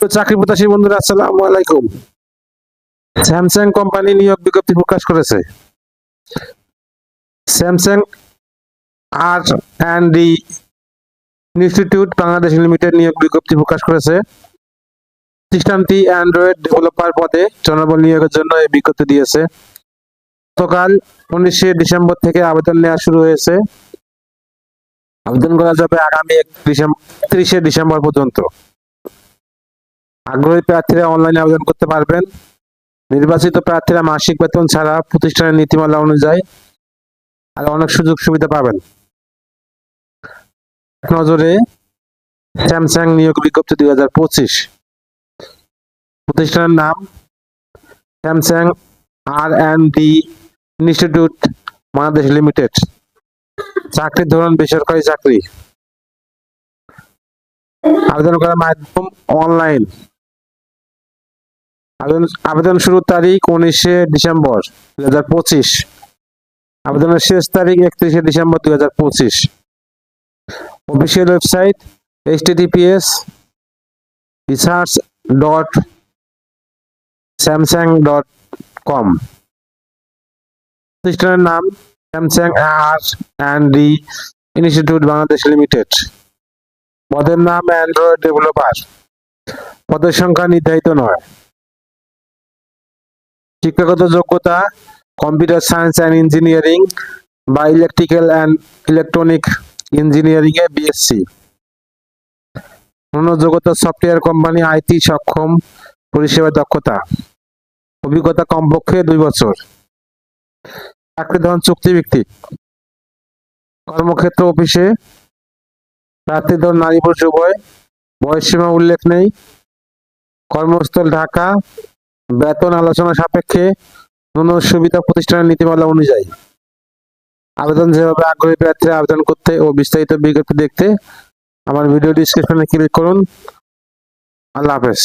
তো চাকরি প্রত্যাশী বন্ধুরা আসসালামু আলাইকুম। স্যামসাং কোম্পানি নিয়োগ বিজ্ঞপ্তি প্রকাশ করেছে। Samsung R and D Institute Bangladesh Limited নিয়োগ বিজ্ঞপ্তি প্রকাশ করেছে। প্রতিষ্ঠানটি অ্যান্ড্রয়েড ডেভেলপার পদে জনবল নিয়োগের জন্য এই বিজ্ঞপ্তি দিয়েছে। গতকাল 19শে ডিসেম্বর থেকে আবেদন নেওয়া শুরু হয়েছে। আবেদন করা যাবে আগামী 31শে ডিসেম্বর পর্যন্ত। আগ্রহী প্রার্থীরা অনলাইনে আবেদন করতে পারবেন। নির্বাচিত প্রার্থীরা মাসিক বেতন ছাড়া প্রতিষ্ঠানের নীতিমালা অনুযায়ী আর অনেক সুযোগ সুবিধা পাবেন। এক নজরে স্যামসাং নিয়োগ বিজ্ঞপ্তি 2025। প্রতিষ্ঠানের নাম Samsung R and D Institute Bangladesh Limited. চাকরির ধরন বেসরকারি চাকরি। আবেদন করার মাধ্যম অনলাইন। আবেদন শুরুর তারিখ 19শে ডিসেম্বর 2025। আবেদনের শেষ তারিখ 31শে ডিসেম্বর 2025। Official website https://samsung.com। প্রতিষ্ঠানের নাম Samsung R and D Institute Bangladesh Limited. পদের নাম অ্যান্ড্রয়েড ডেভেলপার। পদের সংখ্যা নির্ধারিত নয়। শিক্ষাগত যোগ্যতা কম্পিউটার সায়েন্স অ্যান্ড ইঞ্জিনিয়ারিং বা electrical and electronic engineering A BSc. অন্য যোগ্যতা সফটওয়্যার কোম্পানি আইটি সক্ষম পরিষেবা দক্ষতা। অভিজ্ঞতা কমপক্ষে 2 বছর। চাকরি ধরন চুক্তিভিত্তিক। কর্মক্ষেত্র অফিসে। প্রার্থীর ধরন নারী পুরুষ উভয়। বয়সসীমা উল্লেখ নেই। কর্মস্থল ঢাকা। বেতন আলোচনা সাপেক্ষে। ন্যূনতম সুবিধা প্রতিষ্ঠানের নীতিমালা অনুযায়ী। আবেদন যেভাবে আগ্রহী প্রার্থীরা আবেদন করতে ও বিস্তারিত বিজ্ঞপ্তি দেখতে আমার ভিডিও ডিসক্রিপশনে ক্লিক করুন। আল্লাহ হাফেজ।